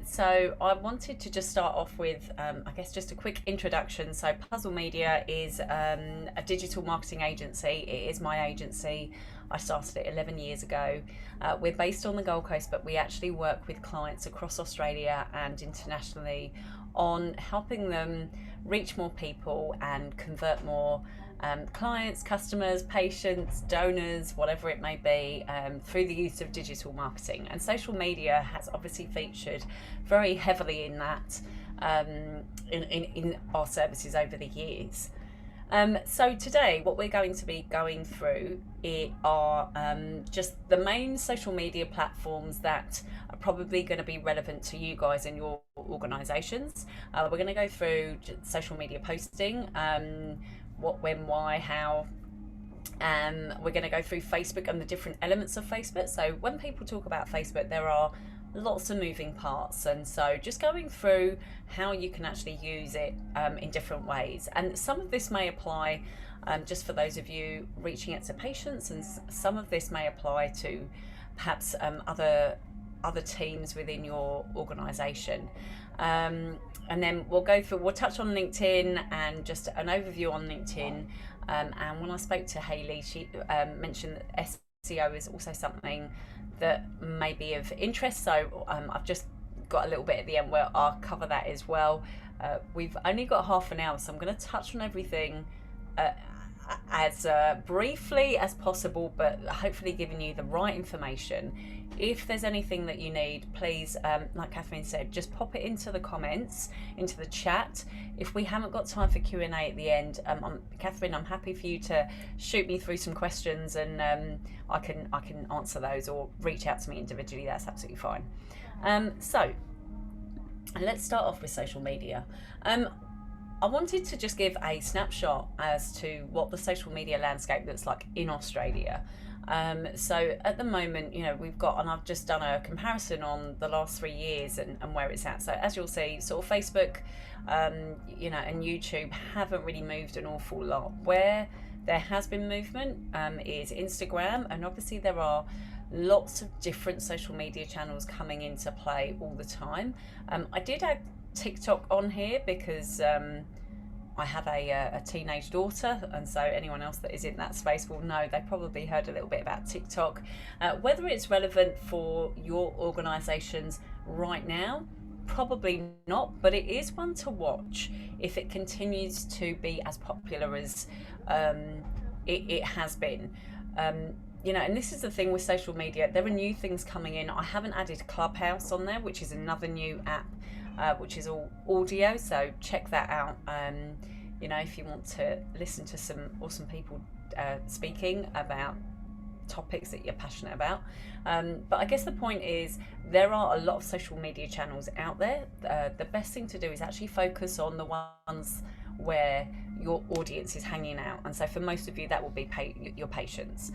So I wanted to just start off with, I guess, just a quick introduction. So Puzzle Media is a digital marketing agency. It is my agency. I started it 11 years ago. We're based on the Gold Coast, but we actually work with clients across Australia and internationally on helping them reach more people and convert more clients, customers, patients, donors, whatever it may be, through the use of digital marketing. And social media has obviously featured very heavily in that, in our services over the years. So today what we're going to be going through are just the main social media platforms that are probably going to be relevant to you guys and your organisations. We're going to go through social media posting, what, when, why, how. We're going to go through Facebook and the different elements of Facebook. So when people talk about Facebook, there are lots of moving parts, and so just going through how you can actually use it in different ways. And some of this may apply just for those of you reaching out to patients, and some of this may apply to perhaps other teams within your organization. And then we'll touch on LinkedIn and just an overview on LinkedIn. And when I spoke to Hayley, she mentioned that SEO is also something that may be of interest. So I've just got a little bit at the end where I'll cover that as well. We've only got half an hour, so I'm going to touch on everything as briefly as possible, but hopefully giving you the right information. If there's anything that you need, please, like Catherine said, just pop it into the comments, into the chat. If we haven't got time for Q&A at the end, Catherine, I'm happy for you to shoot me through some questions, and I can answer those, or reach out to me individually. That's absolutely fine. So let's start off with social media. I wanted to just give a snapshot as to what the social media landscape looks like in Australia. So at the moment, we've got, and I've just done a comparison on the last 3 years and where it's at. So as you'll see, sort of Facebook, and YouTube haven't really moved an awful lot. Where there has been movement is Instagram, and obviously there are lots of different social media channels coming into play all the time. I did add TikTok on here because I have a teenage daughter, and so anyone else that is in that space will know. They probably heard a little bit about TikTok. Whether it's relevant for your organisations right now, probably not, but it is one to watch if it continues to be as popular as it has been. And this is the thing with social media. There are new things coming in. I haven't added Clubhouse on there, which is another new app, which is all audio, so check that out. If you want to listen to some awesome people speaking about topics that you're passionate about. But I guess the point is, there are a lot of social media channels out there. The best thing to do is actually focus on the ones where your audience is hanging out, and so for most of you that will be your patients.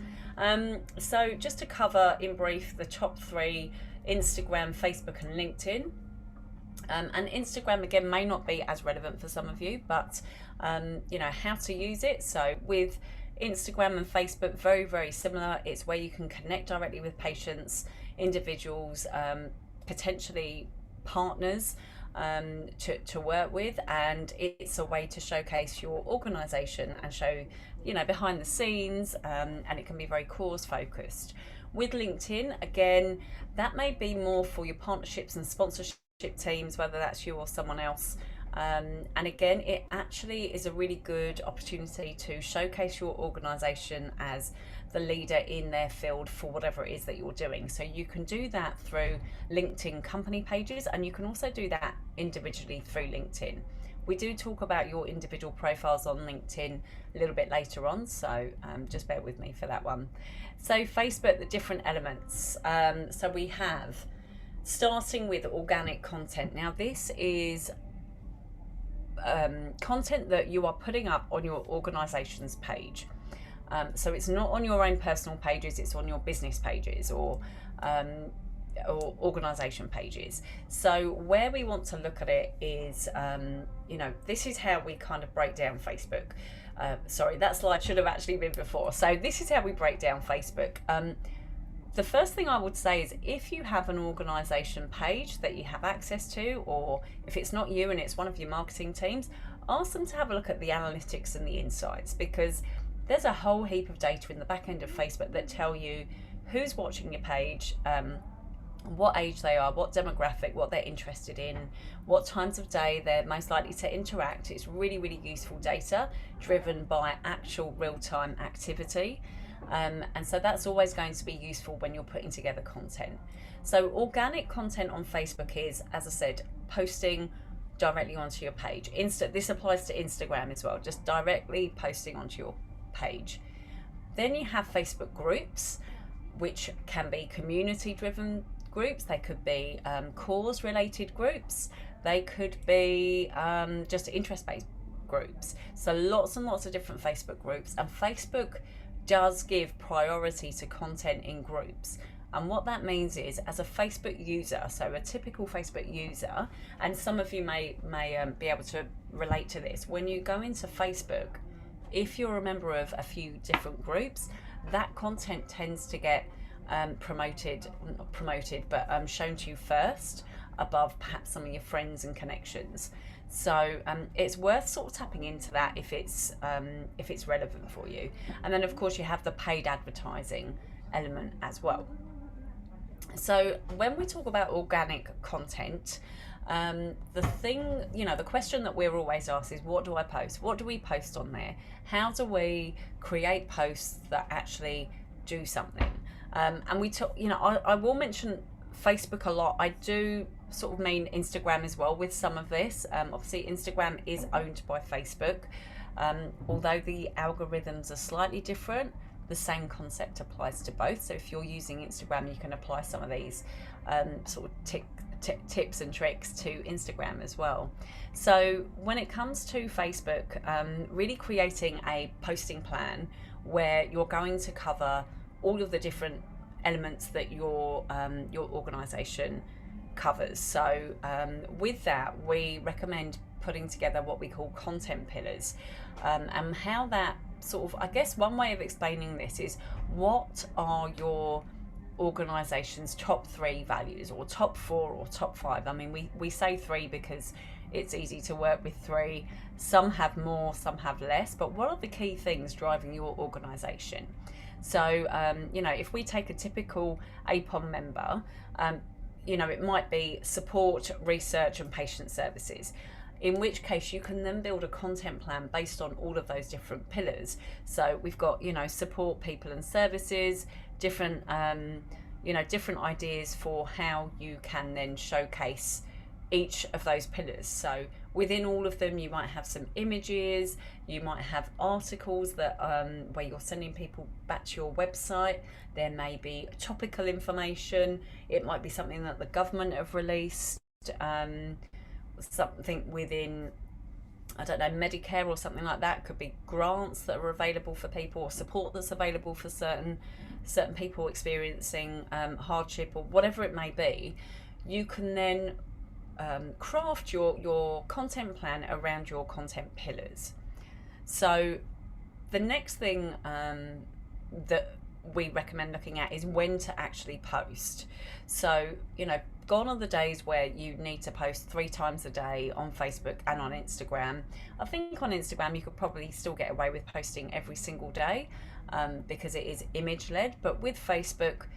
So just to cover in brief the top 3: Instagram, Facebook and LinkedIn. And Instagram again may not be as relevant for some of you, but how to use it. So with Instagram and Facebook, very, very similar. It's where you can connect directly with patients, individuals, potentially partners to work with, and it's a way to showcase your organization and show behind the scenes, and it can be very cause focused. With LinkedIn, again, that may be more for your partnerships and sponsorship teams, whether that's you or someone else. And again, it actually is a really good opportunity to showcase your organization as the leader in their field for whatever it is that you're doing. So you can do that through LinkedIn company pages, and you can also do that individually through LinkedIn. We do talk about your individual profiles on LinkedIn a little bit later on, so just bear with me for that one. So Facebook, the different elements. So we have, starting with organic content. Now this is content that you are putting up on your organization's page. So it's not on your own personal pages, it's on your business pages or organization pages. So where we want to look at it is, this is how we kind of break down Facebook. Sorry, that slide should have actually been before. So this is how we break down Facebook. the first thing I would say is, if you have an organisation page that you have access to, or if it's not you and it's one of your marketing teams, ask them to have a look at the analytics and the insights, because there's a whole heap of data in the back end of Facebook that tell you who's watching your page, what age they are, what demographic, what they're interested in, what times of day they're most likely to interact. It's really, really useful data driven by actual real-time activity. And so that's always going to be useful when you're putting together content. So organic content on Facebook is, as I said, posting directly onto your page. This applies to Instagram as well, just directly posting onto your page. Then you have Facebook groups, which can be community-driven groups. They could be cause-related groups. They could be just interest-based groups. So lots and lots of different Facebook groups, and Facebook does give priority to content in groups. And what that means is, as a Facebook user, so a typical Facebook user, and some of you may be able to relate to this, when you go into Facebook, if you're a member of a few different groups, that content tends to get shown to you first, above perhaps some of your friends and connections. So it's worth sort of tapping into that if it's relevant for you. And then of course you have the paid advertising element as well. So when we talk about organic content, the question that we're always asked is, what do I post? What do we post on there? How do we create posts that actually do something? And we talk, I will mention Facebook a lot. I do sort of mean Instagram as well with some of this. Obviously Instagram is owned by Facebook. Although the algorithms are slightly different, the same concept applies to both. So if you're using Instagram, you can apply some of these sort of tips and tricks to Instagram as well. So when it comes to Facebook, really creating a posting plan where you're going to cover all of the different elements that your organisation covers. So with that, we recommend putting together what we call content pillars, and how that sort of, I guess one way of explaining this is, what are your organisation's top 3 values, or top 4, or top 5? I mean, we say 3 because it's easy to work with 3. Some have more, some have less, but what are the key things driving your organisation? So if we take a typical APOM member, it might be support, research and patient services, in which case you can then build a content plan based on all of those different pillars. So we've got, support, people and services, different ideas for how you can then showcase each of those pillars. So within all of them, you might have some images, you might have articles that where you're sending people back to your website. There may be topical information. It might be something that the government have released, something within, I don't know, Medicare or something like that. Could be grants that are available for people, or support that's available for certain people experiencing hardship, or whatever it may be. You can then craft your content plan around your content pillars. So the next thing that we recommend looking at is when to actually post. So gone are the days where you need to post 3 times a day on Facebook and on Instagram. I think on Instagram you could probably still get away with posting every single day, because it is image led, but with Facebook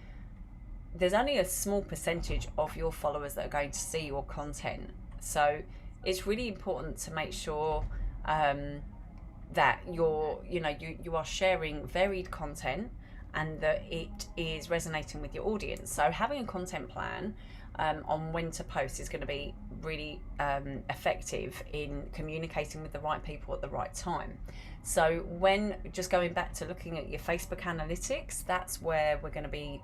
there's only a small percentage of your followers that are going to see your content. So it's really important to make sure that you are sharing varied content, and that it is resonating with your audience. So having a content plan on when to post is going to be really effective in communicating with the right people at the right time. So when, just going back to looking at your Facebook analytics, that's where we're going to be,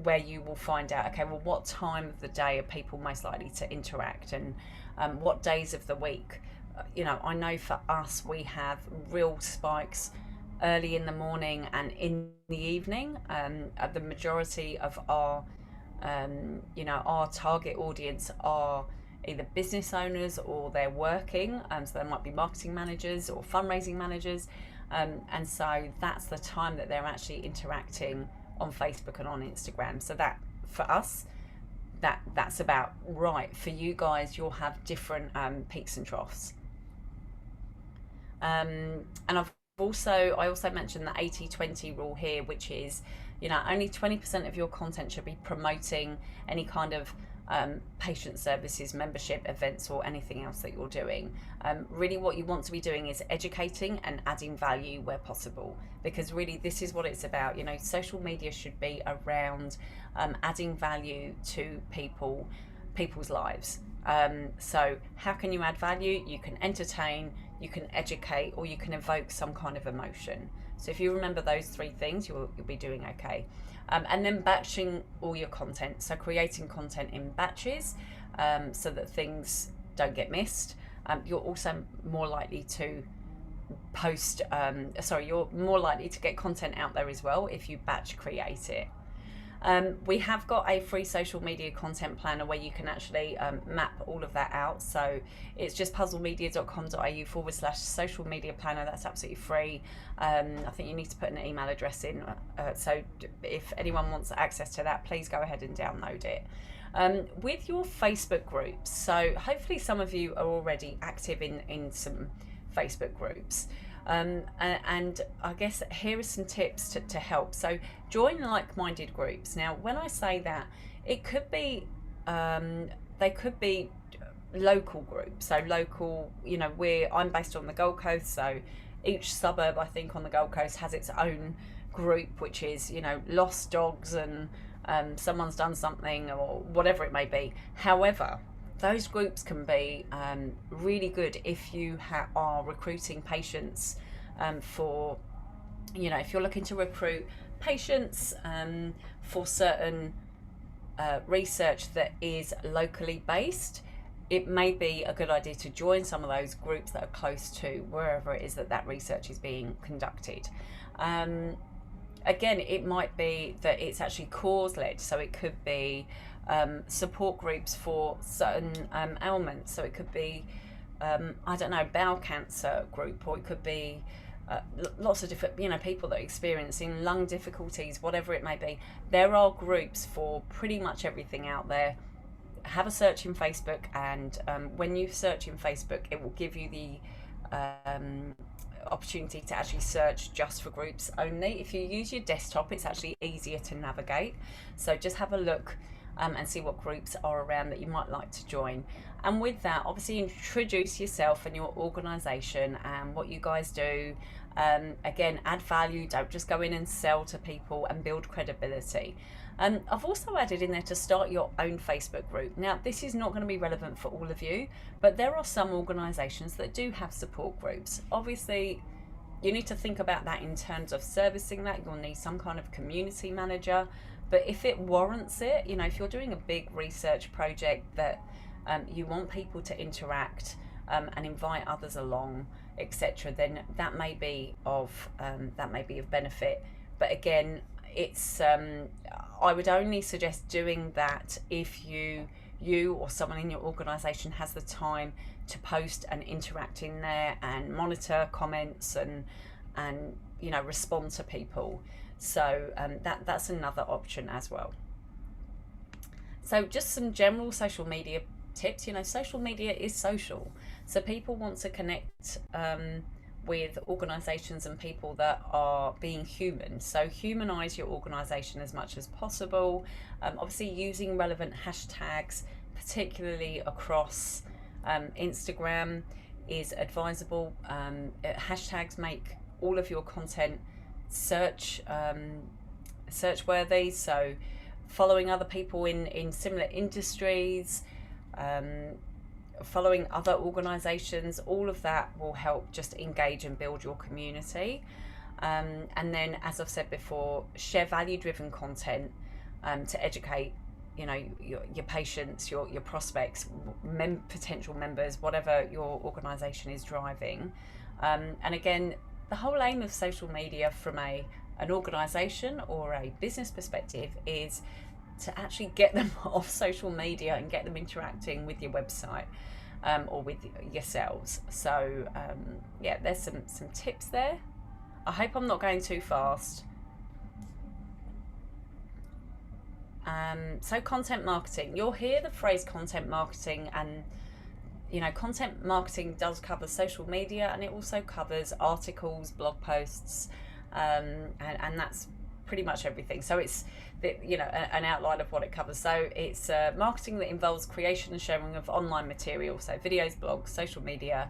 where you will find out, okay, well, what time of the day are people most likely to interact, and what days of the week. I know for us, we have real spikes early in the morning and in the evening. The majority of our target audience are either business owners or they're working, so they might be marketing managers or fundraising managers, and so that's the time that they're actually interacting on Facebook and on Instagram. So that, for us, that's about right. For you guys, you'll have different peaks and troughs. And I also mentioned the 80-20 rule here, which is, only 20% of your content should be promoting any kind of patient services, membership, events, or anything else that you're doing. Really what you want to be doing is educating and adding value where possible, because really this is what it's about. Social media should be around adding value to people's lives. So how can you add value? You can entertain, you can educate, or you can evoke some kind of emotion. So if you remember those three things, you'll be doing okay. And then batching all your content. So creating content in batches so that things don't get missed. You're also more likely to you're more likely to get content out there as well if you batch create it. We have got a free social media content planner where you can actually map all of that out. So it's just puzzlemedia.com.au/social media planner. That's absolutely free. I think you need to put an email address in. So if anyone wants access to that, please go ahead and download it. With your Facebook groups, so hopefully some of you are already active in some Facebook groups. And I guess here are some tips to help. So join like-minded groups. Now, when I say that, it could be they could be local groups. So local, I'm based on the Gold Coast, so each suburb I think on the Gold Coast has its own group, which is lost dogs and someone's done something or whatever it may be. However, those groups can be really good if you are recruiting patients for, if you're looking to recruit patients for certain research that is locally based. It may be a good idea to join some of those groups that are close to wherever it is that research is being conducted. Again, it might be that it's actually cause-led, so it could be support groups for certain ailments. So it could be, bowel cancer group, or it could be lots of different, people that are experiencing lung difficulties, whatever it may be. There are groups for pretty much everything out there. Have a search in Facebook, and when you search in Facebook, it will give you the opportunity to actually search just for groups only. If you use your desktop, it's actually easier to navigate. So just have a look and see what groups are around that you might like to join. And with that, obviously introduce yourself and your organisation and what you guys do. Again, add value. Don't just go in and sell to people, and build credibility. I've also added in there to start your own Facebook group. Now, this is not going to be relevant for all of you, but there are some organisations that do have support groups. Obviously, you need to think about that in terms of servicing that. You'll need some kind of community manager. But if it warrants it, if you're doing a big research project that you want people to interact and invite others along, etc., then that may be of benefit. But again, it's I would only suggest doing that if you or someone in your organisation has the time to post and interact in there and monitor comments and respond to people. So that's another option as well. So just some general social media tips. Social media is social, so people want to connect with organisations and people that are being human. So humanise your organisation as much as possible. Obviously using relevant hashtags, particularly across Instagram, is advisable. Hashtags make all of your content search worthy. So following other people in similar industries, following other organisations, all of that will help just engage and build your community. And then, as I've said before, share value-driven content to educate your patients, your prospects, potential members, whatever your organisation is driving. And again, the whole aim of social media from an organisation or a business perspective is to actually get them off social media and get them interacting with your website or with yourselves. So there's some tips there. I hope I'm not going too fast. So content marketing, you'll hear the phrase content marketing, and content marketing does cover social media, and it also covers articles, blog posts, and that's pretty much everything. So it's an outline of what it covers. So it's marketing that involves creation and sharing of online material, so videos, blogs, social media,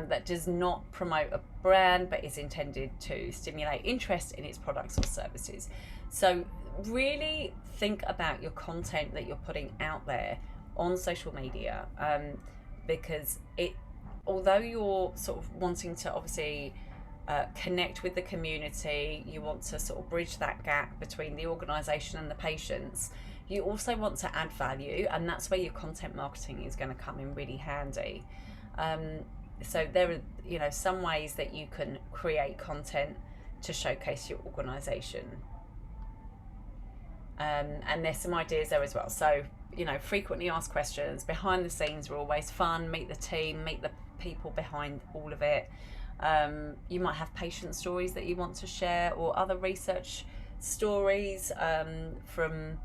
that does not promote a brand but is intended to stimulate interest in its products or services. So really think about your content that you're putting out there on social media, because although you're sort of wanting to obviously connect with the community, you want to sort of bridge that gap between the organisation and the patients, you also want to add value, and that's where your content marketing is going to come in really handy. So there are some ways that you can create content to showcase your organisation, and there's some ideas there as well. So frequently asked questions, behind the scenes are always fun. Meet the team, meet the people behind all of it. You might have patient stories that you want to share, or other research stories from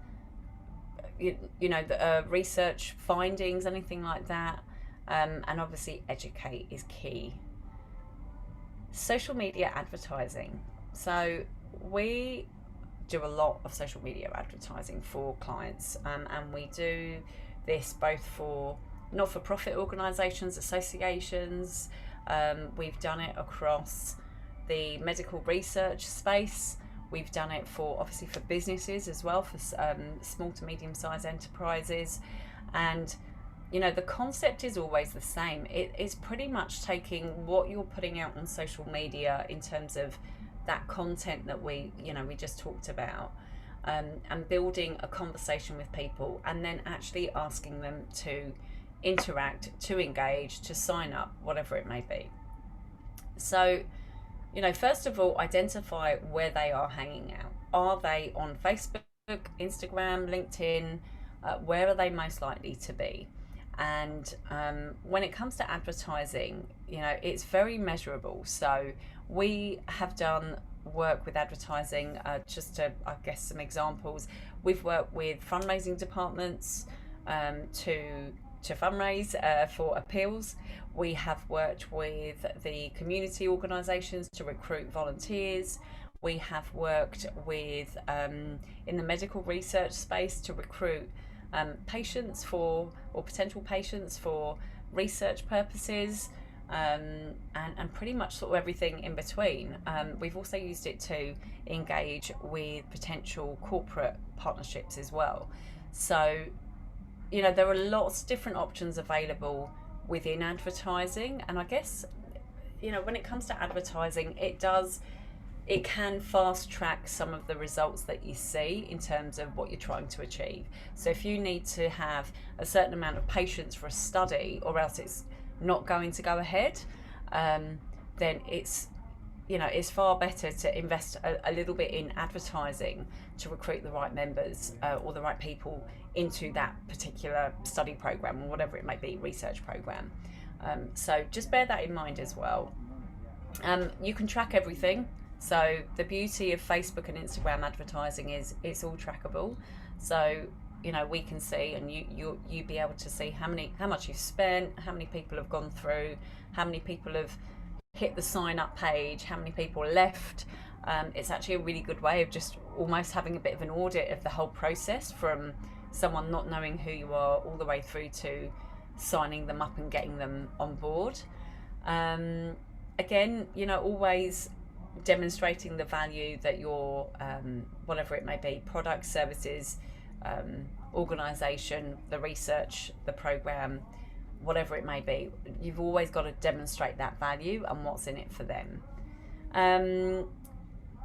the research findings, anything like that. And obviously educate is key. Social media advertising. So we do a lot of social media advertising for clients, and we do this both for not-for-profit organisations, associations. We've done it across the medical research space. We've done it obviously for businesses as well, for small to medium-sized enterprises. And the concept is always the same. It is pretty much taking what you're putting out on social media in terms of that content that we just talked about, and building a conversation with people, and then actually asking them to interact, to engage, to sign up, whatever it may be. So, first of all, identify where they are hanging out. Are they on Facebook, Instagram, LinkedIn? Where are they most likely to be? And when it comes to advertising, it's very measurable. So we have done work with advertising, just to, I guess, some examples. We've worked with fundraising departments to fundraise for appeals. We have worked with the community organisations to recruit volunteers. We have worked with, in the medical research space, to recruit patients or potential patients for research purposes, and pretty much sort of everything in between. We've also used it to engage with potential corporate partnerships as well. So, there are lots of different options available within advertising, and I guess, when it comes to advertising, it can fast track some of the results that you see in terms of what you're trying to achieve. So if you need to have a certain amount of patients for a study, or else it's not going to go ahead, then it's far better to invest a little bit in advertising to recruit the right members, or the right people into that particular study program, or whatever it may be, research program. So just bear that in mind as well. You can track everything. So the beauty of Facebook and Instagram advertising is it's all trackable. So we can see, and you be able to see how much you've spent, how many people have gone through, how many people have hit the sign up page, how many people left. It's actually a really good way of just almost having a bit of an audit of the whole process, from someone not knowing who you are all the way through to signing them up and getting them on board. Again, always demonstrating the value that your whatever it may be, product, services, organisation, the research, the program, whatever it may be, you've always got to demonstrate that value and what's in it for them.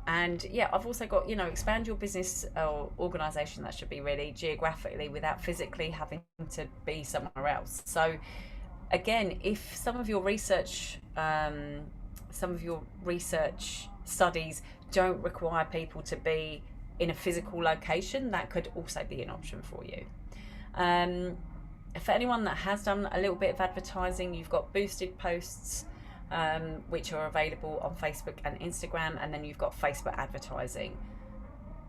And yeah, I've also got, expand your business or organisation, that should be really geographically, without physically having to be somewhere else. So again, if some of your research studies don't require people to be in a physical location, that could also be an option for you. For anyone that has done a little bit of advertising, you've got boosted posts, which are available on Facebook and Instagram, and then you've got Facebook advertising.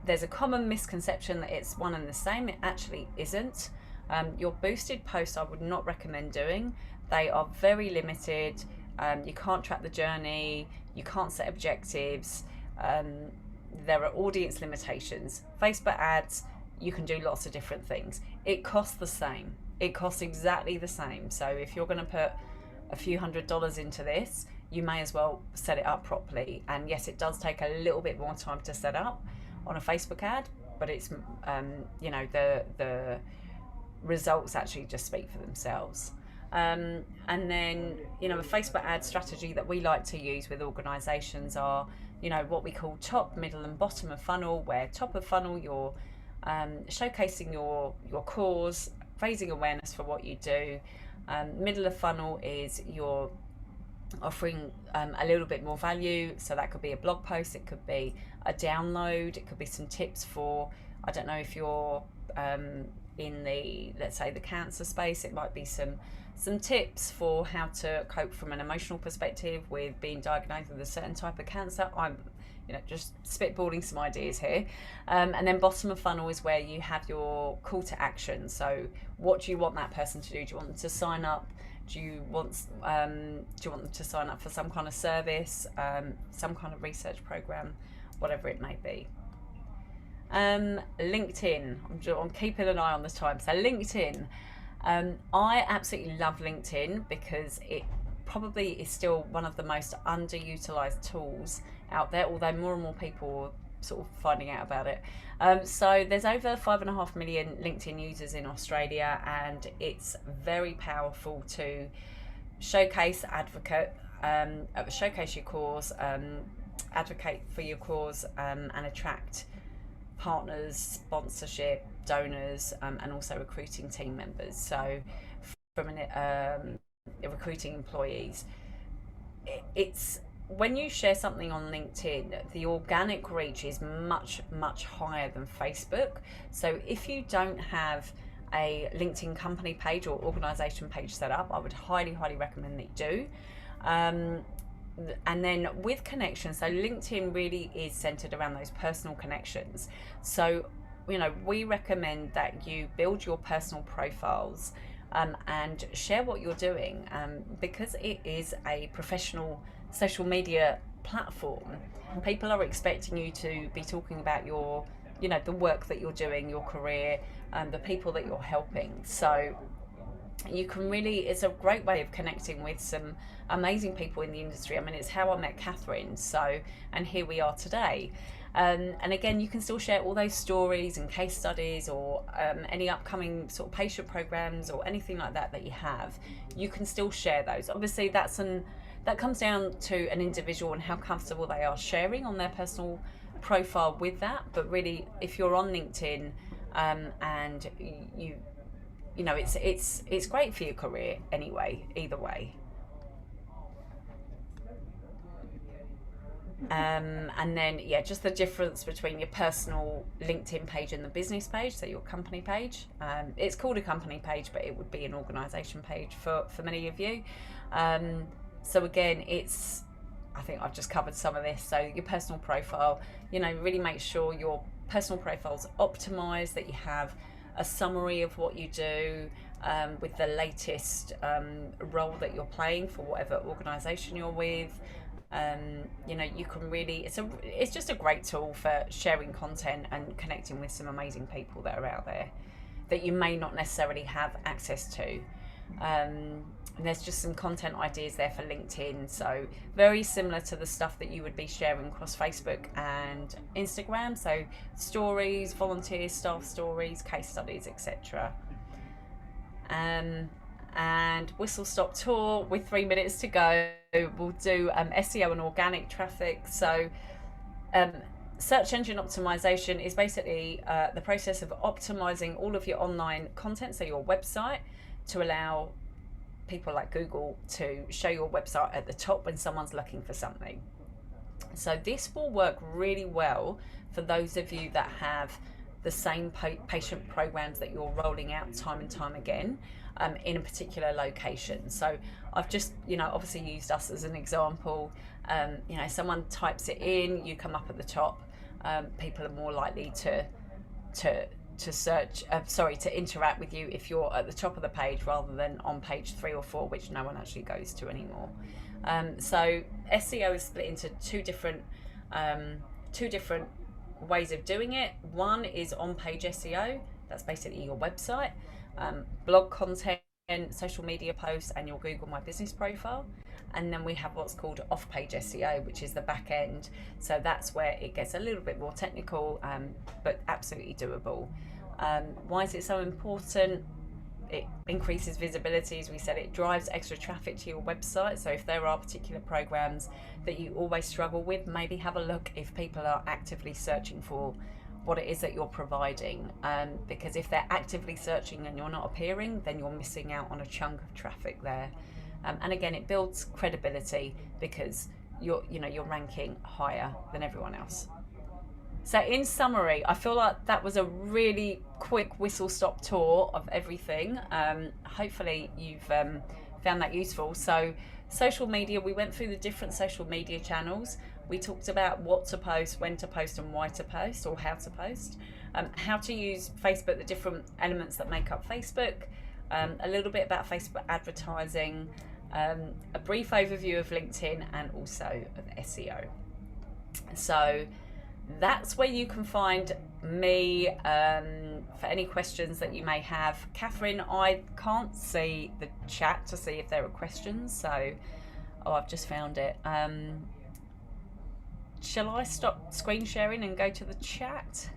there's a common misconception that it's one and the same. It actually isn't. Your boosted posts I would not recommend doing. They are very limited. You can't track the journey, you can't set objectives, there are audience limitations. Facebook ads, you can do lots of different things. It costs the same. It costs exactly the same. So if you're going to put a few $100s into this, you may as well set it up properly. And yes, it does take a little bit more time to set up on a Facebook ad, but it's the results actually just speak for themselves. And then, a Facebook ad strategy that we like to use with organisations are, what we call top, middle and bottom of funnel, where top of funnel, you're showcasing your cause, raising awareness for what you do. Middle of funnel is you're offering a little bit more value. So that could be a blog post, it could be a download, it could be some tips for, I don't know if you're in the, let's say, the cancer space, it might be some tips for how to cope from an emotional perspective with being diagnosed with a certain type of cancer. I'm just spitballing some ideas here. And then bottom of funnel is where you have your call to action. So what do you want that person to do? Do you want them to sign up? Do you want them to sign up for some kind of service, some kind of research program, whatever it may be? LinkedIn, I'm keeping an eye on the time. So LinkedIn, I absolutely love LinkedIn because it probably is still one of the most underutilized tools out there, although more and more people are sort of finding out about it. So there's over 5.5 million LinkedIn users in Australia, and it's very powerful to showcase your cause, advocate for your cause, and attract partners, sponsorship, donors, and also recruiting team members. So from recruiting employees, it's when you share something on LinkedIn, the organic reach is much higher than Facebook. So if you don't have a LinkedIn company page or organization page set up, I would highly recommend that you do. And then with connections, so LinkedIn really is centered around those personal connections. So, we recommend that you build your personal profiles and share what you're doing, because it is a professional social media platform. People are expecting you to be talking about your, the work that you're doing, your career, and the people that you're helping. So you can it's a great way of connecting with some amazing people in the industry. I mean, it's how I met Catherine, and here we are today. And again, you can still share all those stories and case studies, or any upcoming sort of patient programs or anything like that you have. You can still share those. Obviously, that comes down to an individual and how comfortable they are sharing on their personal profile with that. But really, if you're on LinkedIn, and it's great for your career anyway, either way. And then just the difference between your personal LinkedIn page and the business page, so your company page. It's called a company page, but it would be an organization page for many of you. So again, I think I've just covered some of this. So your personal profile, really make sure your personal profile's optimized, that you have a summary of what you do, with the latest role that you're playing for whatever organization you're with. You can really, it's just a great tool for sharing content and connecting with some amazing people that are out there that you may not necessarily have access to. And there's just some content ideas there for LinkedIn, so very similar to the stuff that you would be sharing across Facebook and Instagram. So stories, volunteer staff stories, case studies, etc. And whistle stop tour with 3 minutes to go. We'll do SEO and organic traffic. So search engine optimization is basically the process of optimizing all of your online content, so your website, to allow people like Google to show your website at the top when someone's looking for something. So this will work really well for those of you that have the same patient programs that you're rolling out time and time again, in a particular location. So I've just, obviously used us as an example. Someone types it in, you come up at the top. people are more likely to to interact with you if you're at the top of the page rather than on page 3 or 4, which no one actually goes to anymore. So SEO is split into two different ways of doing it. One is on-page SEO. That's basically your website, blog content, social media posts, and your Google My Business profile. And then we have what's called off-page SEO, which is the back end. So that's where it gets a little bit more technical, but absolutely doable. Why is it so important? It increases visibility, as we said. It drives extra traffic to your website. So if there are particular programs that you always struggle with, maybe have a look if people are actively searching for what it is that you're providing, because if they're actively searching and you're not appearing, then you're missing out on a chunk of traffic there. And again, it builds credibility because you're ranking higher than everyone else. So in summary, I feel like that was a really quick whistle-stop tour of everything. Hopefully you've found that useful. So social media, we went through the different social media channels. We talked about what to post, when to post, and why to post, or how to post. How to use Facebook, the different elements that make up Facebook. A little bit about Facebook advertising. A brief overview of LinkedIn, and also of SEO. So that's where you can find me for any questions that you may have. Catherine, I can't see the chat to see if there are questions, so I've just found it. Shall I stop screen sharing and go to the chat?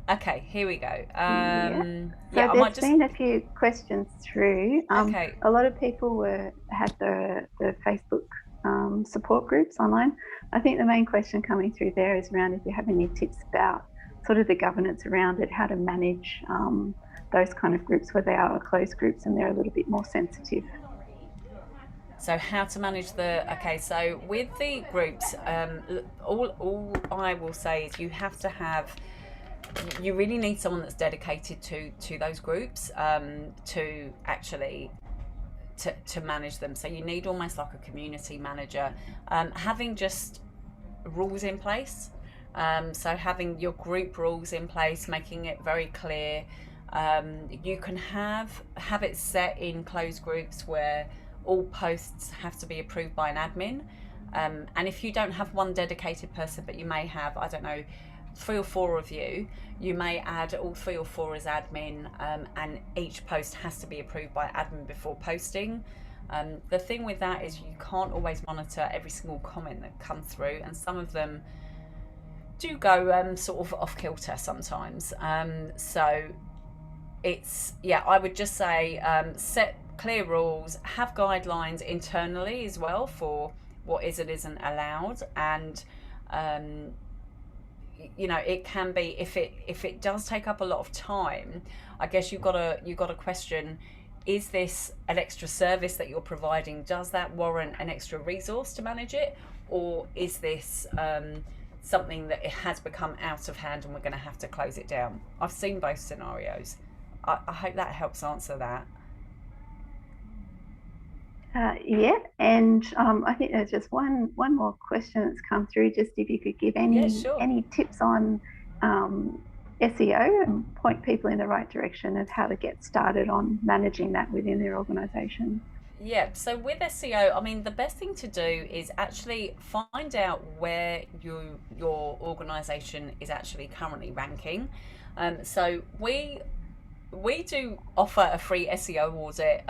Okay, here we go. So there's been a few questions through. Okay. A lot of people had the Facebook support groups online. I think the main question coming through there is around if you have any tips about sort of the governance around it, how to manage those kind of groups where they are closed groups and they're a little bit more sensitive. So how to manage so with the groups, all I will say is you really need someone that's dedicated to those groups to actually to manage them. So you need almost like a community manager, having just rules in place. So having your group rules in place, making it very clear. You can have it set in closed groups where all posts have to be approved by an admin. And if you don't have one dedicated person, but you may have, I don't know, 3 or 4 of you, you may add all 3 or 4 as admin, and each post has to be approved by admin before posting. The thing with that is you can't always monitor every single comment that comes through, and some of them do go sort of off kilter sometimes. So I would just say set clear rules, have guidelines internally as well for what is and isn't allowed, and it can be, if it does take up a lot of time, I guess you've got to question, is this an extra service that you're providing? Does that warrant an extra resource to manage it, or is this something that it has become out of hand and we're going to have to close it down? I've seen both scenarios. I hope that helps answer that. And I think there's just one more question that's come through. Just if you could give any tips on SEO and point people in the right direction of how to get started on managing that within their organisation. Yeah, so with SEO, I mean, the best thing to do is actually find out where your organisation is actually currently ranking. So we do offer a free SEO audit.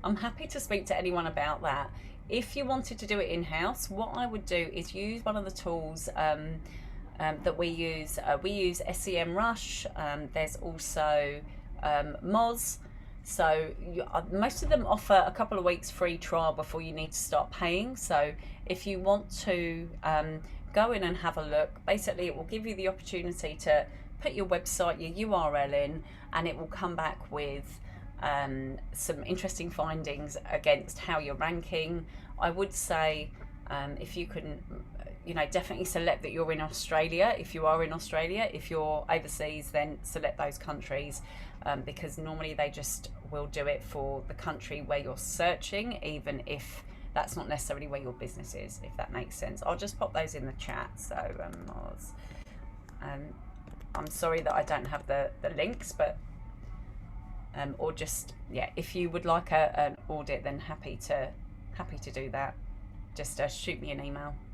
I'm happy to speak to anyone about that. If you wanted to do it in-house, what I would do is use one of the tools that we use. We use SEMrush. There's also Moz. So most of them offer a couple of weeks free trial before you need to start paying. So if you want to go in and have a look, basically it will give you the opportunity to put your website, your URL in, and it will come back with some interesting findings against how you're ranking. I would say if you can, definitely select that you're in Australia. If you are in Australia, if you're overseas, then select those countries, because normally they just will do it for the country where you're searching, even if that's not necessarily where your business is, if that makes sense. I'll just pop those in the chat. So I'm sorry that I don't have the links, but or just, yeah, if you would like an audit, then happy to do that. Just shoot me an email.